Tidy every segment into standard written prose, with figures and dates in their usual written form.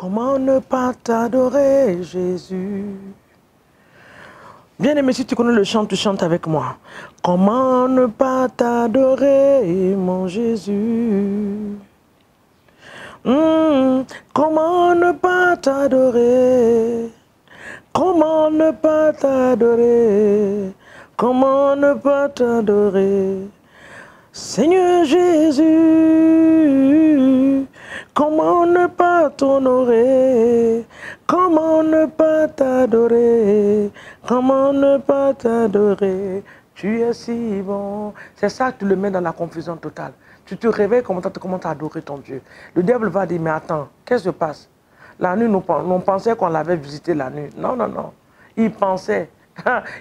Comment ne pas t'adorer, Jésus? Bien-aimé, si tu connais le chant, tu chantes avec moi. Comment ne pas t'adorer, mon Jésus? Comment ne pas t'adorer? Comment ne pas t'adorer? Comment ne pas t'adorer? Seigneur Jésus, comment ne pas t'honorer? Comment ne pas t'adorer? Comment ne pas t'adorer? Tu es si bon. C'est ça que tu le mets dans la confusion totale. Tu te réveilles, comment tu adorer ton Dieu. Le diable va dire, mais attends, qu'est-ce qui se passe? La nuit, on pensait qu'on l'avait visité la nuit. Non, non, non. Il pensait.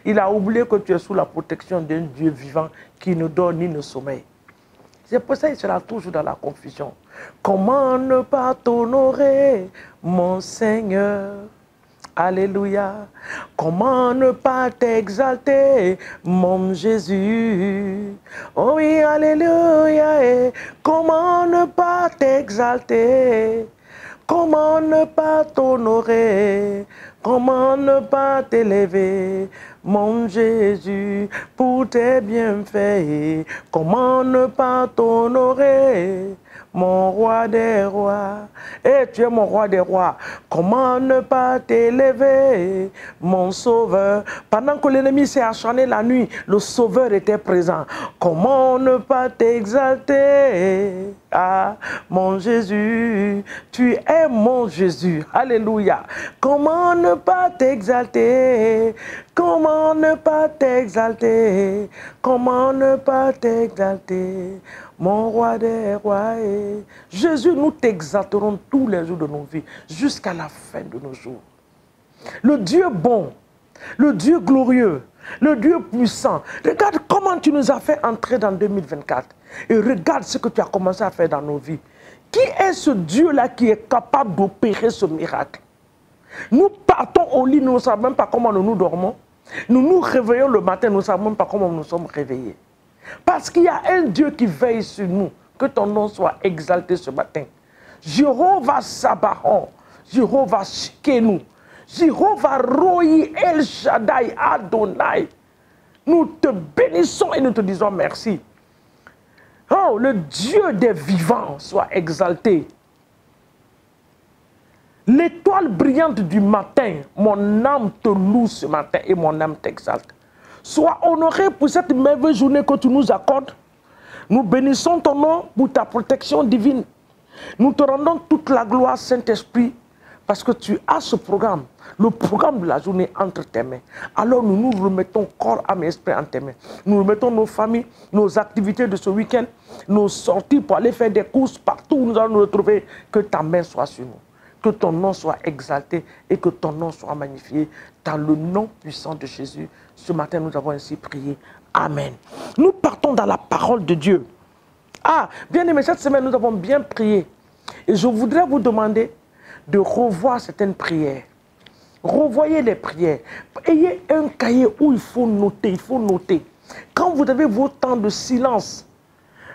Il a oublié que tu es sous la protection d'un Dieu vivant qui ne dort ni ne sommeille. C'est pour ça qu'il sera toujours dans la confusion. Comment ne pas t'honorer, mon Seigneur? Alléluia. Comment ne pas t'exalter, mon Jésus? Oh oui, alléluia. Et comment ne pas t'exalter? Comment ne pas t'honorer? Comment ne pas t'élever, mon Jésus, pour tes bienfaits? Comment ne pas t'honorer, mon roi des rois? Et tu es mon roi des rois. Comment ne pas t'élever, mon sauveur? Pendant que l'ennemi s'est acharné la nuit, le sauveur était présent. Comment ne pas t'exalter? Ah, mon Jésus, tu es mon Jésus. Alléluia. Comment ne pas t'exalter? Comment ne pas t'exalter? Comment ne pas t'exalter? Mon roi des rois. Jésus, nous t'exalterons tous les jours de nos vies, jusqu'à la fin de nos jours. Le Dieu bon, le Dieu glorieux, le Dieu puissant. Regarde comment tu nous as fait entrer dans 2024. Et regarde ce que tu as commencé à faire dans nos vies. Qui est ce Dieu-là qui est capable d'opérer ce miracle? Nous partons au lit, nous ne savons même pas comment nous dormons. Nous nous réveillons le matin, nous ne savons même pas comment nous sommes réveillés. Parce qu'il y a un Dieu qui veille sur nous. Que ton nom soit exalté ce matin. Jéhovah Sabaoth, Jéhovah Shikenu, Jéhovah Roi El Shaddai Adonai. Nous te bénissons et nous te disons merci. Oh, le Dieu des vivants soit exalté. L'étoile brillante du matin, mon âme te loue ce matin et mon âme t'exalte. Sois honoré pour cette merveilleuse journée que tu nous accordes. Nous bénissons ton nom pour ta protection divine. Nous te rendons toute la gloire, Saint-Esprit, parce que tu as ce programme, le programme de la journée entre tes mains. Alors nous nous remettons corps, âme et esprit en tes mains. Nous remettons nos familles, nos activités de ce week-end, nos sorties pour aller faire des courses partout où nous allons nous retrouver. Que ta main soit sur nous. Que ton nom soit exalté et que ton nom soit magnifié dans le nom puissant de Jésus. Ce matin, nous avons ainsi prié. Amen. Nous partons dans la parole de Dieu. Ah, bien aimé, cette semaine, nous avons bien prié. Et je voudrais vous demander de revoir certaines prières. Revoyez les prières. Ayez un cahier où il faut noter, il faut noter. Quand vous avez vos temps de silence,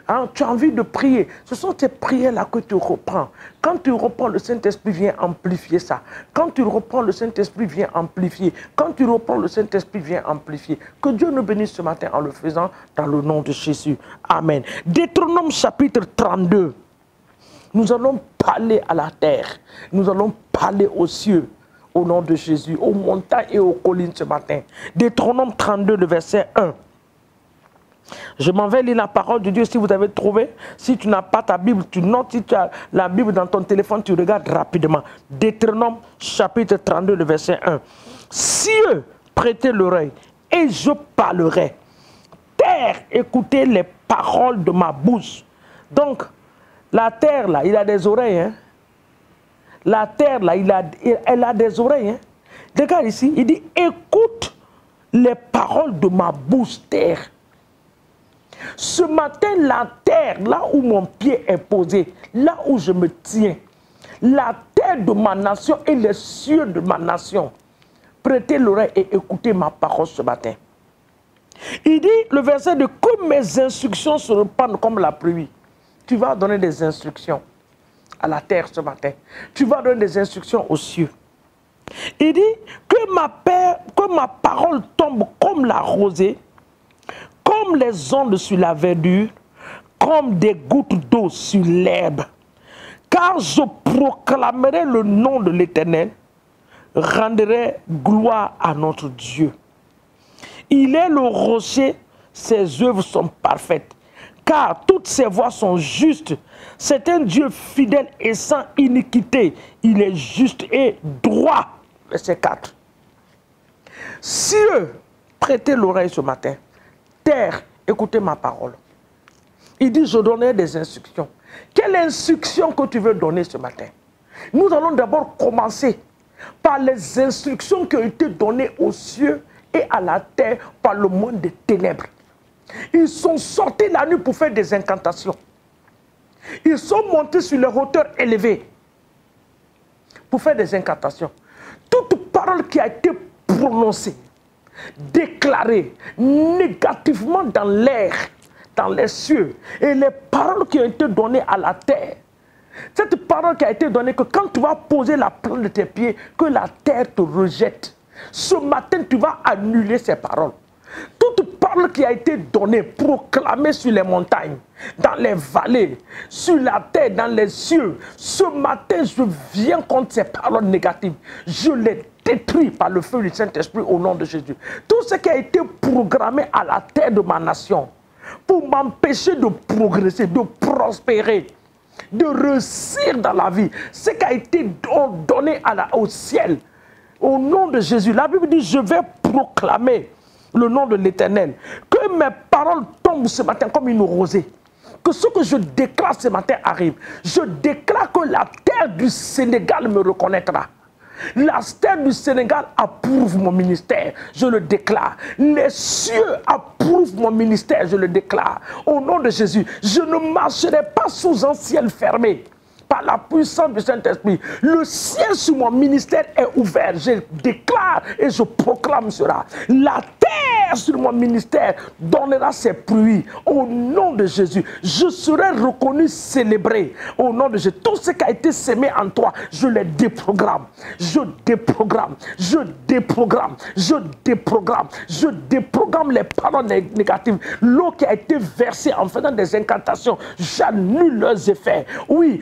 hein, tu as envie de prier. Ce sont ces prières-là que tu reprends. Quand tu reprends, le Saint-Esprit vient amplifier ça. Quand tu reprends, le Saint-Esprit vient amplifier. Quand tu reprends, le Saint-Esprit vient amplifier. Que Dieu nous bénisse ce matin en le faisant dans le nom de Jésus. Amen. Deutéronome chapitre 32. Nous allons parler à la terre. Nous allons parler aux cieux. Au nom de Jésus. Aux montagnes et aux collines ce matin. Deutéronome 32, le verset 1. Je m'en vais lire la parole de Dieu si vous avez trouvé. Si tu n'as pas ta Bible, tu notes. Si tu as la Bible dans ton téléphone, tu regardes rapidement. Deutéronome chapitre 32, le verset 1. Cieux, prêtez l'oreille et je parlerai. Terre, écoutez les paroles de ma bouche. Donc, la terre là, il a des oreilles. Hein? La terre là, elle a des oreilles. Hein? Regarde ici, il dit, écoute les paroles de ma bouche, terre. Ce matin, la terre, là où mon pied est posé, là où je me tiens, la terre de ma nation et les cieux de ma nation, prêtez l'oreille et écoutez ma parole ce matin. Il dit, le verset de que mes instructions se répandent comme la pluie. Tu vas donner des instructions à la terre ce matin. Tu vas donner des instructions aux cieux. Il dit que ma parole tombe comme la rosée, comme les ondes sur la verdure, comme des gouttes d'eau sur l'herbe. Car je proclamerai le nom de l'Éternel, rendrai gloire à notre Dieu. Il est le rocher, ses œuvres sont parfaites, car toutes ses voies sont justes. C'est un Dieu fidèle et sans iniquité. Il est juste et droit. Verset 4. Cieux, prêtez l'oreille ce matin. Terre, écoutez ma parole. Il dit, je donnerai des instructions. Quelle instruction que tu veux donner ce matin? Nous allons d'abord commencer par les instructions qui ont été données aux cieux et à la terre par le monde des ténèbres. Ils sont sortis la nuit pour faire des incantations. Ils sont montés sur les hauteurs élevées pour faire des incantations. Toute parole qui a été prononcée, déclarée négativement dans l'air, dans les cieux, et les paroles qui ont été données à la terre, cette parole qui a été donnée, que quand tu vas poser la plante de tes pieds, que la terre te rejette. Ce matin, tu vas annuler ces paroles. Toute parole qui a été donnée, proclamée sur les montagnes, dans les vallées, sur la terre, dans les cieux, ce matin, je viens contre ces paroles négatives. Je les détruis par le feu du Saint-Esprit au nom de Jésus. Tout ce qui a été programmé à la terre de ma nation, pour m'empêcher de progresser, de prospérer, de réussir dans la vie, ce qui a été donné au ciel, au nom de Jésus. La Bible dit, je vais proclamer le nom de l'Éternel. Que mes paroles tombent ce matin comme une rosée. Que ce que je déclare ce matin arrive. Je déclare que la terre du Sénégal me reconnaîtra. La terre du Sénégal approuve mon ministère, je le déclare. Les cieux approuvent mon ministère, je le déclare. Au nom de Jésus, je ne marcherai pas sous un ciel fermé. Par la puissance du Saint-Esprit, le ciel sur mon ministère est ouvert. Je déclare et je proclame cela. La terre sur mon ministère donnera ses fruits. Au nom de Jésus, je serai reconnu, célébré. Au nom de Jésus, tout ce qui a été sémé en toi, je les déprogramme. Je déprogramme. Je déprogramme. Je déprogramme. Je déprogramme les paroles négatives. L'eau qui a été versée en faisant des incantations, j'annule leurs effets. Oui,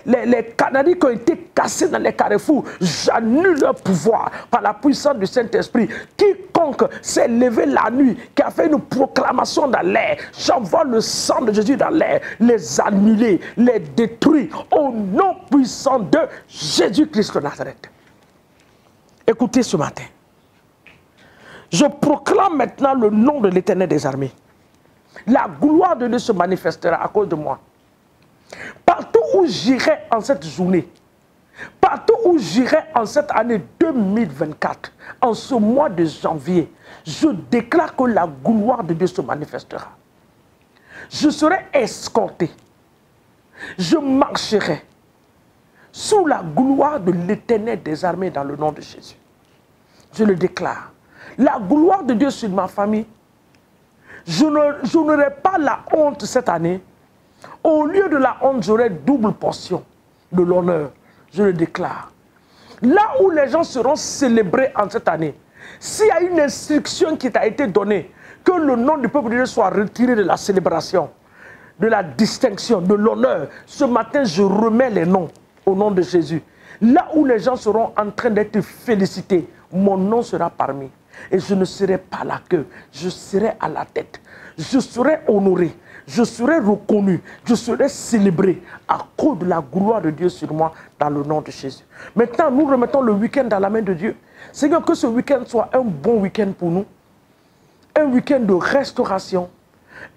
les canaries qui ont été cassés dans les carrefours, j'annule leur pouvoir par la puissance du Saint-Esprit. Quiconque s'est levé la nuit, qui a fait une proclamation dans l'air, j'envoie le sang de Jésus dans l'air, les annuler, les détruire au nom puissant de Jésus-Christ de Nazareth. Écoutez ce matin. Je proclame maintenant le nom de l'Éternel des armées. La gloire de Dieu se manifestera à cause de moi. Partout où j'irai en cette journée, partout où j'irai en cette année 2024, en ce mois de janvier, je déclare que la gloire de Dieu se manifestera. Je serai escorté. Je marcherai sous la gloire de l'Éternel des armées dans le nom de Jésus. Je le déclare. La gloire de Dieu sur ma famille. Je n'aurai pas la honte cette année. Au lieu de la honte, j'aurai double portion de l'honneur. Je le déclare. Là où les gens seront célébrés en cette année, s'il y a une instruction qui t'a été donnée, que le nom du peuple de Dieu soit retiré de la célébration, de la distinction, de l'honneur, ce matin, je remets les noms au nom de Jésus. Là où les gens seront en train d'être félicités, mon nom sera parmi. Et je ne serai pas la queue, je serai à la tête. Je serai honoré, je serai reconnu, je serai célébré à cause de la gloire de Dieu sur moi dans le nom de Jésus. Maintenant, nous remettons le week-end dans la main de Dieu. Seigneur, que ce week-end soit un bon week-end pour nous. Un week-end de restauration,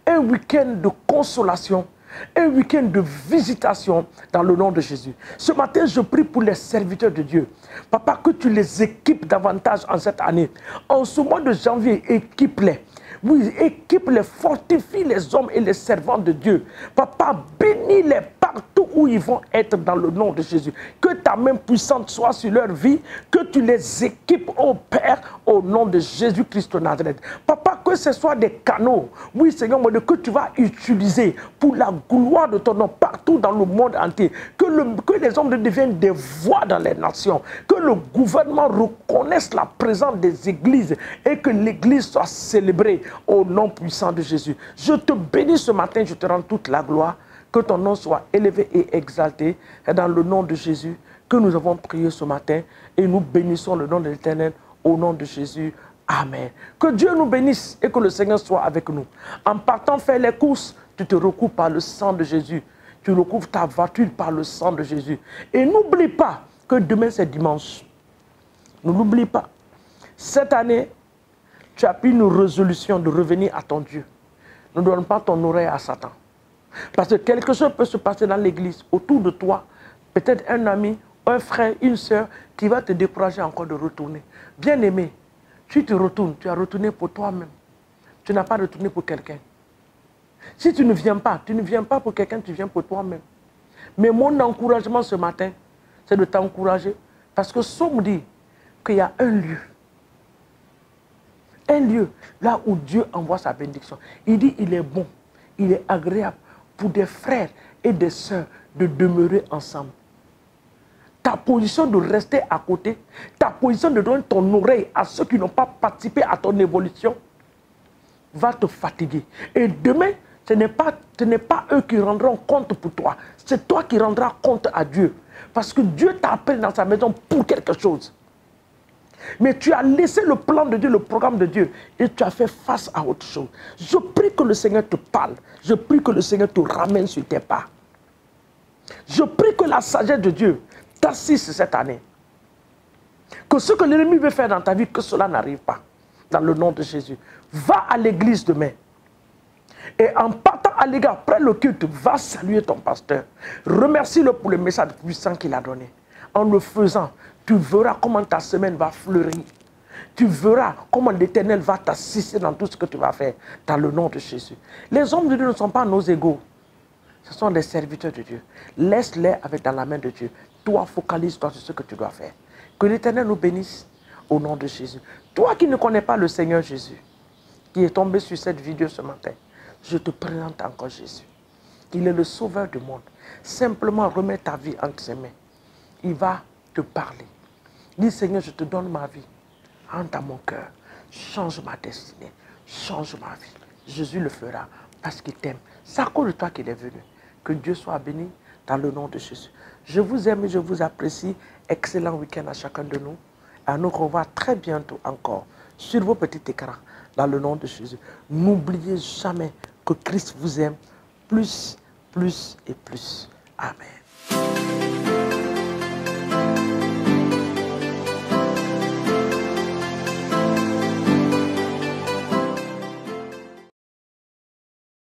un week-end de consolation, un week-end de visitation dans le nom de Jésus. Ce matin, je prie pour les serviteurs de Dieu. Papa, que tu les équipes davantage en cette année. En ce mois de janvier, équipe-les. Oui, équipe-les, fortifie les hommes et les servants de Dieu. Papa, bénis-les partout où ils vont être dans le nom de Jésus. Que ta main puissante soit sur leur vie, que tu les équipes, ô Père, au nom de Jésus-Christ de Nazareth. Papa, que que ce soit des canaux, oui Seigneur mon Dieu, que tu vas utiliser pour la gloire de ton nom partout dans le monde entier. Que les hommes deviennent des voix dans les nations. Que le gouvernement reconnaisse la présence des églises et que l'église soit célébrée au nom puissant de Jésus. Je te bénis ce matin, je te rends toute la gloire. Que ton nom soit élevé et exalté. Et dans le nom de Jésus que nous avons prié ce matin et nous bénissons le nom de l'Éternel au nom de Jésus. Amen. Que Dieu nous bénisse et que le Seigneur soit avec nous. En partant faire les courses, tu te recouvres par le sang de Jésus. Tu recouvres ta voiture par le sang de Jésus. Et n'oublie pas que demain c'est dimanche. Ne l'oublie pas. Cette année, tu as pris une résolution de revenir à ton Dieu. Ne donne pas ton oreille à Satan. Parce que quelque chose peut se passer dans l'église, autour de toi. Peut-être un ami, un frère, une soeur qui va te décourager encore de retourner. Bien-aimé, tu te retournes, tu as retourné pour toi-même. Tu n'as pas retourné pour quelqu'un. Si tu ne viens pas pour quelqu'un, tu viens pour toi-même. Mais mon encouragement ce matin, c'est de t'encourager. Parce que Somme dit qu'il y a un lieu là où Dieu envoie sa bénédiction. Il dit il est bon, il est agréable pour des frères et des sœurs de demeurer ensemble. Ta position de rester à côté, ta position de donner ton oreille à ceux qui n'ont pas participé à ton évolution, va te fatiguer. Et demain, ce n'est pas eux qui rendront compte pour toi. C'est toi qui rendras compte à Dieu. Parce que Dieu t'appelle dans sa maison pour quelque chose. Mais tu as laissé le plan de Dieu, le programme de Dieu, et tu as fait face à autre chose. Je prie que le Seigneur te parle. Je prie que le Seigneur te ramène sur tes pas. Je prie que la sagesse de Dieu t'assiste cette année. Que ce que l'ennemi veut faire dans ta vie, que cela n'arrive pas. Dans le nom de Jésus. Va à l'église demain. Et en partant à l'église, après le culte, va saluer ton pasteur. Remercie-le pour le message puissant qu'il a donné. En le faisant, tu verras comment ta semaine va fleurir. Tu verras comment l'Éternel va t'assister dans tout ce que tu vas faire. Dans le nom de Jésus. Les hommes de Dieu ne sont pas nos égaux. Ce sont des serviteurs de Dieu. Laisse-les avec dans la main de Dieu. Toi, focalise-toi sur ce que tu dois faire. Que l'Éternel nous bénisse au nom de Jésus. Toi qui ne connais pas le Seigneur Jésus, qui est tombé sur cette vidéo ce matin, je te présente encore Jésus. Il est le sauveur du monde. Simplement remets ta vie entre ses mains. Il va te parler. Dis Seigneur, je te donne ma vie. Entre dans mon cœur. Change ma destinée. Change ma vie. Jésus le fera parce qu'il t'aime. C'est à cause de toi qu'il est venu. Que Dieu soit béni dans le nom de Jésus. Je vous aime et je vous apprécie. Excellent week-end à chacun de nous. À nous revoir très bientôt encore sur vos petits écrans dans le nom de Jésus. N'oubliez jamais que Christ vous aime plus et plus. Amen.